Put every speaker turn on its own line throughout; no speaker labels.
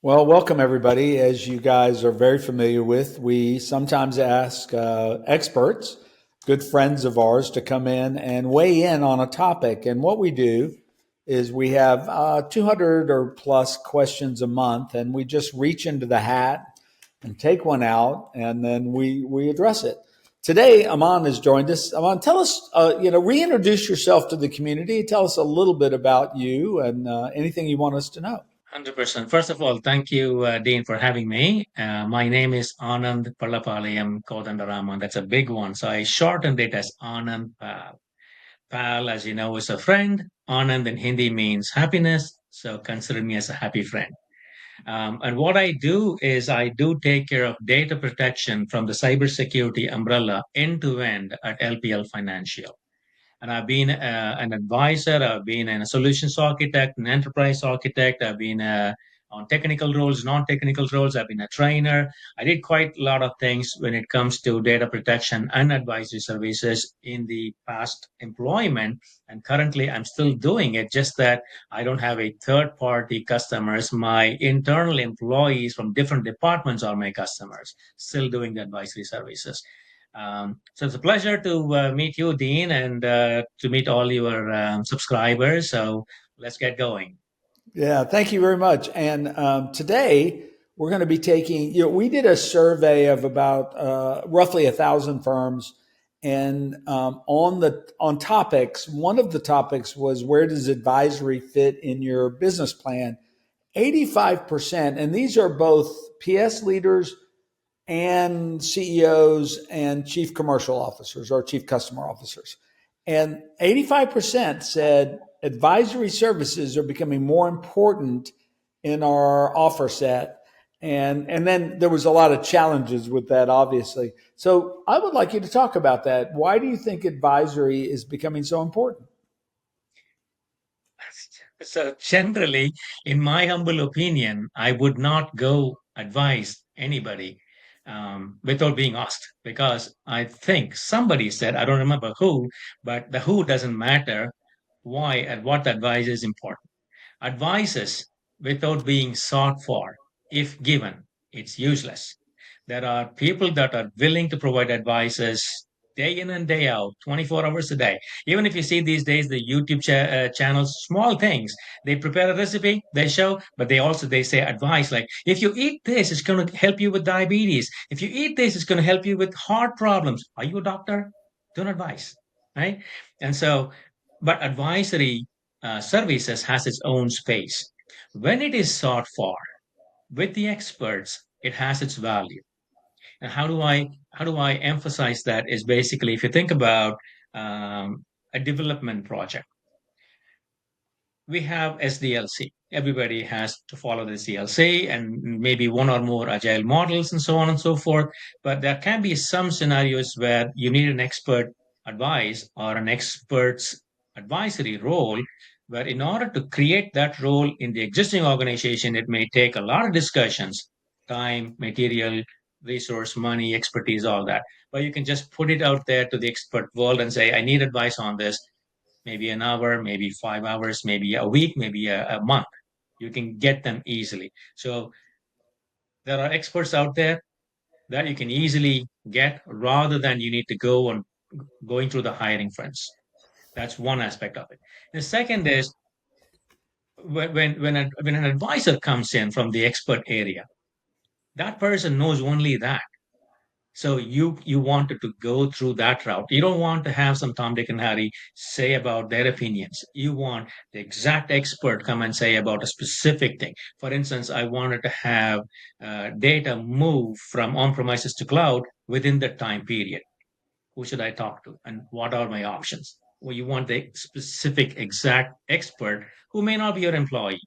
Well, welcome everybody. As you guys are very familiar with, we sometimes ask experts, good friends of ours, to come in and weigh in on a topic. And what we do is we have 200 or plus questions a month, and we just reach into the hat and take one out, and then we address it. Today, Aman has joined us. Aman, tell us, reintroduce yourself to the community. Tell us a little bit about you and anything you want us to know.
100%. First of all, thank you, Dean, for having me. My name is Anand Pallapalayam Kodandaraman. That's a big one. So I shortened it as Anand Pal. Pal, as you know, is a friend. Anand in Hindi means happiness. So consider me as a happy friend. And what I do is I do take care of data protection from the cybersecurity umbrella end to end at LPL Financial. And I've been an advisor, I've been a solutions architect, an enterprise architect, I've been on technical roles, non-technical roles, I've been a trainer. I did quite a lot of things when it comes to data protection and advisory services in the past employment. And currently I'm still doing it, just that I don't have a third party customers. My internal employees from different departments are my customers, still doing the advisory services. So it's a pleasure to meet you, Dean, and to meet all your subscribers. So let's get going.
Yeah, thank you very much. And today we're going to be taking, we did a survey of about roughly 1,000 firms, and on topics. One of the topics was, where does advisory fit in your business plan? 85%, and these are both PS leaders and CEOs and chief commercial officers or chief customer officers. And 85% said advisory services are becoming more important in our offer set. And then there was a lot of challenges with that, obviously. So I would like you to talk about that. Why do you think advisory is becoming so important?
So generally, in my humble opinion, I would not go advise anybody without being asked, because I think somebody said, I don't remember who, but the who doesn't matter. Why and what advice is important. Advices without being sought for, if given, it's useless. There are people that are willing to provide advices day in and day out, 24 hours a day. Even if you see these days the YouTube channels, small things, they prepare a recipe, they show, but they say advice like, if you eat this, it's going to help you with diabetes. If you eat this, it's going to help you with heart problems. Are you a doctor? Don't advise, right? And so, but advisory services has its own space. When it is sought for with the experts, it has its value. And how do I emphasize that is basically, if you think about a development project, we have SDLC. Everybody has to follow the SDLC and maybe one or more agile models and so on and so forth. But there can be some scenarios where you need an expert advice or an expert's advisory role, where in order to create that role in the existing organization, it may take a lot of discussions, time, material, resource, money, expertise, all that. But you can just put it out there to the expert world and say, I need advice on this, maybe an hour, maybe 5 hours, maybe a week, maybe a month. You can get them easily. So there are experts out there that you can easily get rather than you need to go on going through the hiring fronts. That's one aspect of it. The second is when an advisor comes in from the expert area, that person knows only that. So you wanted to go through that route. You don't want to have some Tom, Dick, and Harry say about their opinions. You want the exact expert come and say about a specific thing. For instance, I wanted to have data move from on-premises to cloud within the time period. Who should I talk to, and what are my options? Well, you want the specific, exact expert who may not be your employee,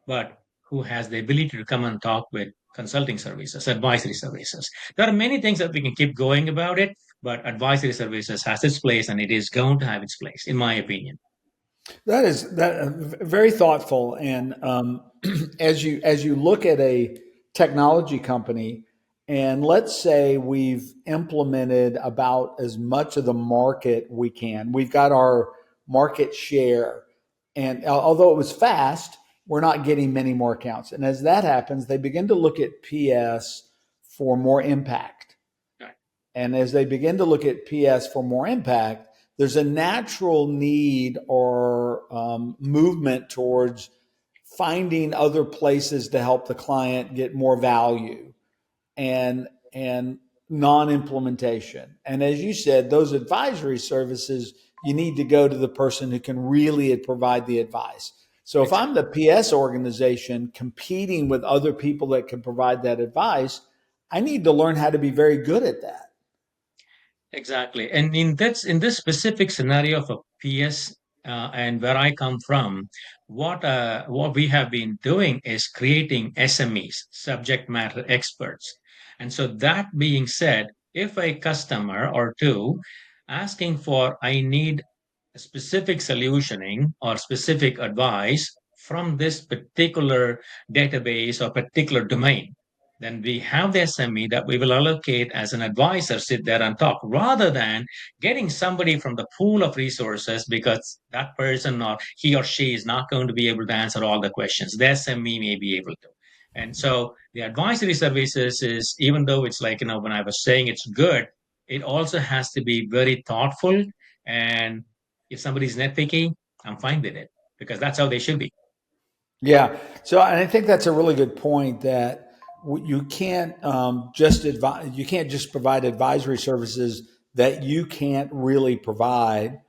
but who has the ability to come and talk with consulting services, advisory services. There are many things that we can keep going about it, but advisory services has its place and it is going to have its place, in my opinion.
That very thoughtful. And as you look at a technology company, and let's say we've implemented about as much of the market we can, we've got our market share, and although it was fast, we're not getting many more accounts. And as that happens, they begin to look at PS for more impact.
Right.
And as they begin to look at PS for more impact, there's a natural need or movement towards finding other places to help the client get more value and non-implementation. And as you said, those advisory services, you need to go to the person who can really provide the advice. So if I'm
Exactly.
the PS organization competing with other people that can provide that advice, I need to learn how to be very good at that.
Exactly. And in this specific scenario of a PS, and where I come from, what we have been doing is creating SMEs, subject matter experts. And so that being said, if a customer or two asking for I need specific solutioning or specific advice from this particular database or particular domain, then we have the SME that we will allocate as an advisor, sit there and talk, rather than getting somebody from the pool of resources because that person or he or she is not going to be able to answer all the questions. The SME may be able to. And so the advisory services is, even though it's like, when I was saying it's good, it also has to be very thoughtful. And if somebody's nitpicky, I'm fine with it because that's how they should be.
Yeah. So, and I think that's a really good point that you can't just advise, you can't just provide advisory services that you can't really provide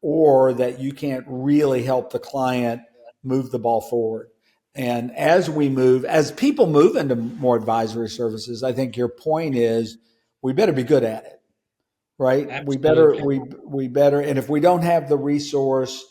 or that you can't really help the client move the ball forward. And as people move into more advisory services, I think your point is we better be good at it, right?
Absolutely.
We better, and if we don't have the resource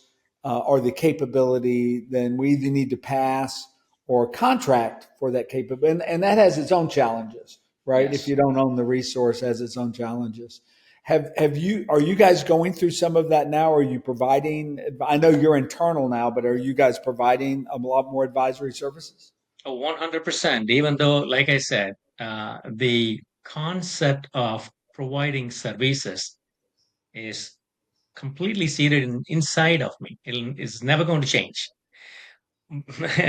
or the capability, then we either need to pass or contract for that capability, and that has its own challenges, right? If
Yes.
you don't own the resource, it has its own challenges. Have you? Are you guys going through some of that now? Are you providing? I know you're internal now, but are you guys providing a lot more advisory services?
Oh, 100%. Even though, like I said, the concept of providing services is completely seated inside of me. It's never going to change.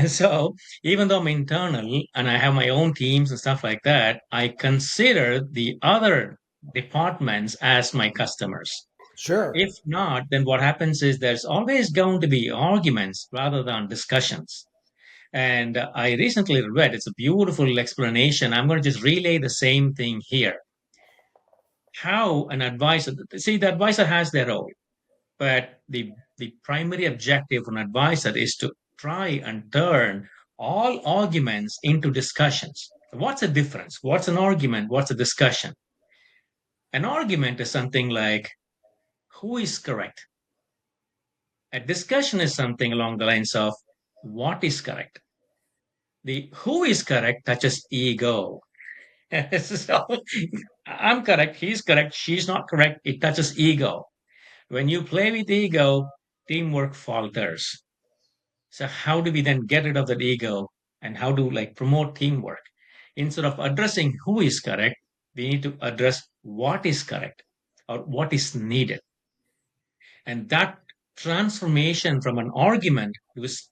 So even though I'm internal and I have my own teams and stuff like that, I consider the other departments as my customers.
Sure.
If not, then what happens is there's always going to be arguments rather than discussions. And I recently read, it's a beautiful explanation. I'm going to just relay the same thing here. How an advisor, see, the advisor has their role, but the primary objective of an advisor is to try and turn all arguments into discussions. What's the difference? What's an argument? What's a discussion? An argument is something like, who is correct? A discussion is something along the lines of, what is correct? The who is correct touches ego. So I'm correct, he's correct, she's not correct. It touches ego. When you play with ego, teamwork falters. So how do we then get rid of that ego and how to like promote teamwork? Instead of addressing who is correct, we need to address what is correct or what is needed. And that transformation from an argument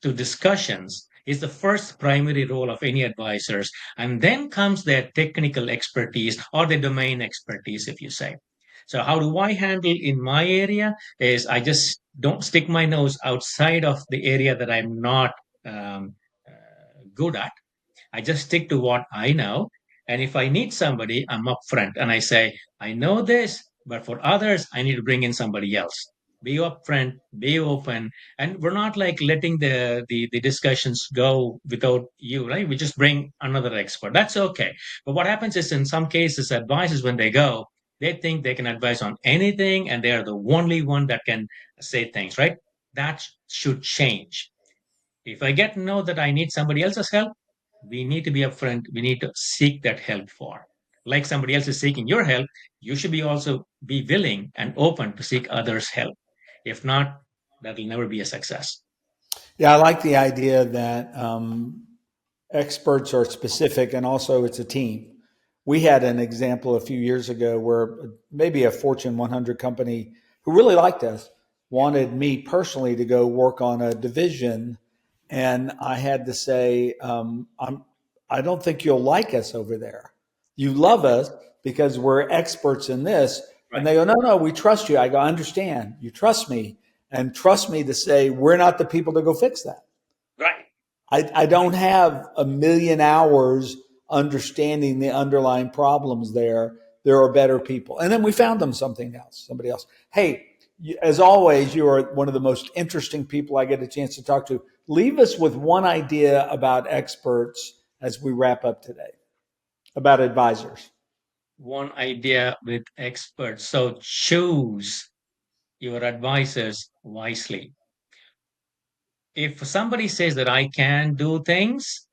to discussions is the first primary role of any advisors. And then comes their technical expertise or the domain expertise, if you say. So, how do I handle in my area? Is I just don't stick my nose outside of the area that I'm not good at. I just stick to what I know. And if I need somebody, I'm upfront and I say, I know this, but for others, I need to bring in somebody else. Be upfront, be open. And we're not like letting the discussions go without you, right? We just bring another expert. That's okay. But what happens is in some cases, advisors, when they go, they think they can advise on anything and they're the only one that can say things, right? That should change. If I get to know that I need somebody else's help, we need to be upfront. We need to seek that help for. Like somebody else is seeking your help, you should be also be willing and open to seek others' help. If not, that will never be a success.
Yeah, I like the idea that experts are specific and also it's a team. We had an example a few years ago where maybe a Fortune 100 company who really liked us wanted me personally to go work on a division And I had to say, I don't think you'll like us over there. You love us because we're experts in this. And
Right.
they go, no, no, we trust you. I go, I understand. You trust me and trust me to say, we're not the people to go fix that.
Right.
I don't have a million hours understanding the underlying problems there. There are better people. And then we found them something else, somebody else. Hey, as always, you are one of the most interesting people I get a chance to talk to. Leave us with one idea about experts as we wrap up today, about advisors.
One idea with experts. So choose your advisors wisely. If somebody says that I can do things,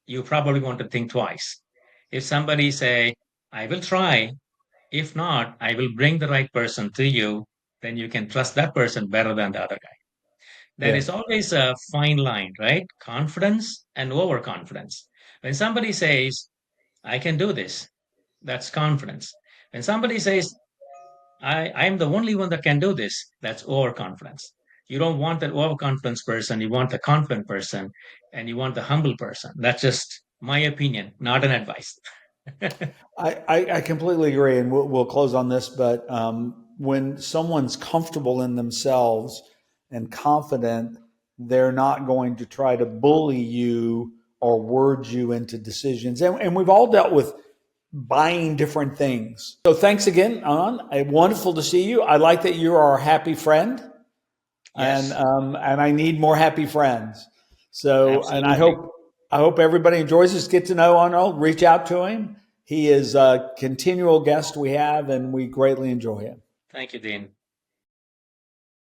you probably want to think twice. If somebody say, I will try, if not, I will bring the right person to you, then you can trust that person better than the other guy. There is
Yes.
always a fine line, right? Confidence and overconfidence. When somebody says, I can do this, that's confidence. When somebody says, I'm the only one that can do this, that's overconfidence. You don't want that overconfidence person, you want the confident person, and you want the humble person. That's just my opinion, not an advice.
I completely agree, and we'll close on this. But when someone's comfortable in themselves and confident, they're not going to try to bully you or word you into decisions. And we've all dealt with buying different things. So thanks again, Anand. Wonderful to see you. I like that you are a happy friend,
Yes,
and I need more happy friends. So, and
absolutely.
I hope everybody enjoys this. Get to know Arnold. Reach out to him. He is a continual guest we have, and we greatly enjoy him.
Thank you, Dean.